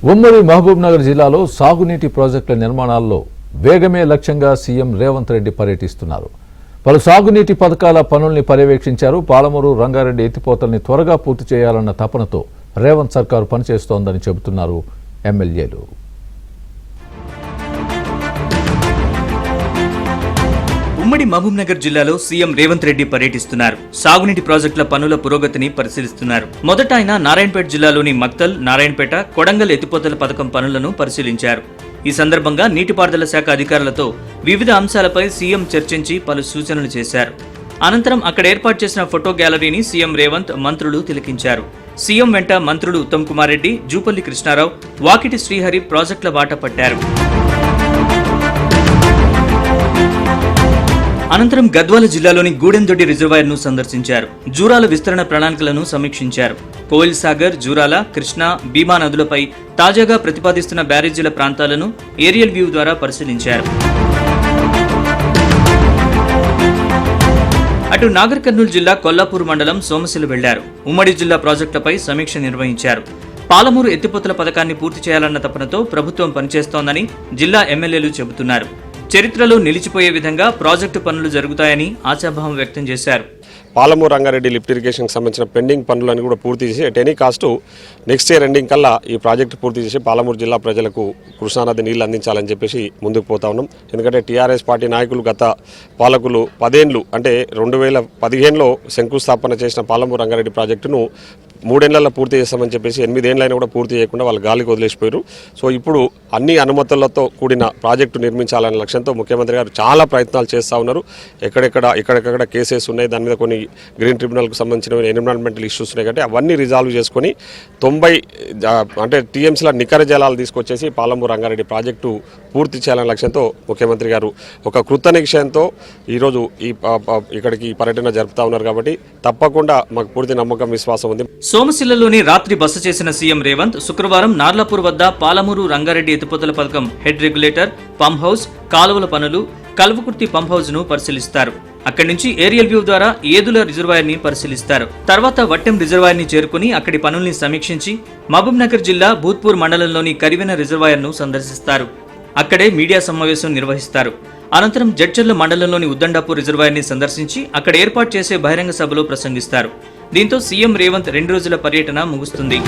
ఉమ్మడి మహబూబ్నగర్ జిల్లాలో సాగునీటి ప్రాజెక్టుల నిర్మాణాల్లో వేగమే లక్ష్యంగా సీఎం రేవంత్ రెడ్డి పర్యటిస్తున్నారు. పలు సాగునీటి పథకాల పనుల్ని పర్యవేక్షించారు. పాలమూరు రంగారెడ్డి ఎత్తిపోతల్ని త్వరగా పూర్తి చేయాలన్న తపనతో రేవంత్ సర్కారు పనిచేస్తోందని చెబుతున్నారు ఎమ్మెల్యేలు. ఉమ్మడి మహబూబ్నగర్ జిల్లాలో సీఎం రేవంత్ రెడ్డి పర్యటిస్తున్నారు. సాగునీటి ప్రాజెక్టుల పనుల పురోగతిని పరిశీలిస్తున్నారు. మొదట ఆయన నారాయణపేట జిల్లాలోని మక్తల్, నారాయణపేట, కొడంగల్ ఎత్తిపోతల పథకం పనులను పరిశీలించారు. ఈ సందర్భంగా నీటిపారుదల శాఖ అధికారులతో వివిధ అంశాలపై సీఎం చర్చించి పలు సూచనలు చేశారు. అనంతరం అక్కడ ఏర్పాటు చేసిన ఫోటో గ్యాలరీని సీఎం రేవంత్, మంత్రులు తిలకించారు. సీఎం వెంట మంత్రులు ఉత్తమ్ కుమార్ రెడ్డి, జూపల్లి కృష్ణారావు, వాకిటి శ్రీహరి ప్రాజెక్టుల బాట పట్టారు. అనంతరం గద్వాల జిల్లాలోని గూడెందొడ్డి రిజర్వాయర్ను సందర్శించారు. జూరాల విస్తరణ ప్రణాళికలను సమీక్షించారు. కోయిల్ సాగర్, జూరాల, కృష్ణా, భీమా నదులపై తాజాగా ప్రతిపాదిస్తున్న బ్యారేజీల ప్రాంతాలను ఏరియల్ వ్యూ ద్వారా పరిశీలించారు. అటు నాగర్ కర్నూలు జిల్లా కొల్లాపూర్ మండలం సోమశిల వెళ్లారు. ఉమ్మడి జిల్లా ప్రాజెక్టులపై సమీక్ష నిర్వహించారు. పాలమూరు ఎత్తిపోతల పథకాన్ని పూర్తి చేయాలన్న తపనతో ప్రభుత్వం పనిచేస్తోందని జిల్లా ఎమ్మెల్యేలు చెబుతున్నారు. చరిత్రలో నిలిచిపోయే విధంగా ప్రాజెక్టు పనులు జరుగుతాయని ఆశాభావం వ్యక్తం చేశారు. పాలమూరు రంగారెడ్డి లిఫ్ట్ ఇరిగేషన్కి సంబంధించిన పెండింగ్ పనులను కూడా పూర్తి చేసి at any cost next year ending కల్లా ఈ ప్రాజెక్టు పూర్తి చేసి పాలమూరు జిల్లా ప్రజలకు కృష్ణానది నీళ్లు అందించాలని చెప్పేసి ముందుకు పోతా ఉన్నాం. ఎందుకంటే టీఆర్ఎస్ పార్టీ నాయకులు గత పాలకులు 10 ఏళ్లు అంటే 2015లో శంకుస్థాపన చేసిన పాలమూరు రంగారెడ్డి ప్రాజెక్టును 3 ఏళ్లలో పూర్తి చేస్తామని చెప్పేసి 8 ఏళ్ళైనా కూడా పూర్తి చేయకుండా వాళ్ళు గాలికి వదిలేసిపోయారు. సో ఇప్పుడు అన్ని అనుమతులతో కూడిన ప్రాజెక్టు నిర్మించాలనే లక్ష్యంతో ముఖ్యమంత్రి గారు చాలా ప్రయత్నాలు చేస్తూ ఉన్నారు. ఎక్కడెక్కడ కేసెస్ ఉన్నాయి, దాని మీద కొన్ని గ్రీన్ ట్రిబ్యునల్కి సంబంధించిన ఎన్విరాన్మెంటల్ ఇష్యూస్ ఉన్నాయి కాబట్టి అవన్నీ రిజాల్వ్ చేసుకొని 90 టీఎంసీల నికర జలాలు తీసుకొచ్చేసి పాలమూరు రంగారెడ్డి ప్రాజెక్టు పూర్తి చేయాలనే లక్ష్యంతో ముఖ్యమంత్రి గారు ఒక కృత నిశ్చయంతో ఈరోజు ఇక్కడికి పర్యటన జరుపుతా ఉన్నారు. కాబట్టి తప్పకుండా మాకు పూర్తి నమ్మకం, విశ్వాసం ఉంది. సోమశిలలోని రాత్రి బస చేసిన సీఎం రేవంత్ శుక్రవారం నార్లాపూర్ వద్ద పాలమూరు రంగారెడ్డి ఎత్తిపోతల పథకం హెడ్ రెగ్యులేటర్, పంప్ హౌస్, కాలువల పనులు, కల్వకుర్తి పంప్ హౌస్ ను పరిశీలిస్తారు. అక్కడి నుంచి ఏరియల్ వ్యూ ద్వారా ఏదుల రిజర్వాయర్ ని పరిశీలిస్తారు. తర్వాత వట్టెం రిజర్వాయర్ ని చేరుకుని అక్కడి పనుల్ని సమీక్షించి మహబూబ్నగర్ జిల్లా భూత్పూర్ మండలంలోని కరివెన రిజర్వాయర్ ను సందర్శిస్తారు. అక్కడే మీడియా సమావేశం నిర్వహిస్తారు. అనంతరం జడ్చర్ల మండలంలోని ఉద్దండాపూర్ రిజర్వాయర్ ని సందర్శించి అక్కడ ఏర్పాటు చేసే బహిరంగ సభలో ప్రసంగిస్తారు. దీంతో సీఎం రేవంత్ 2 రోజుల పర్యటన ముగుస్తుంది.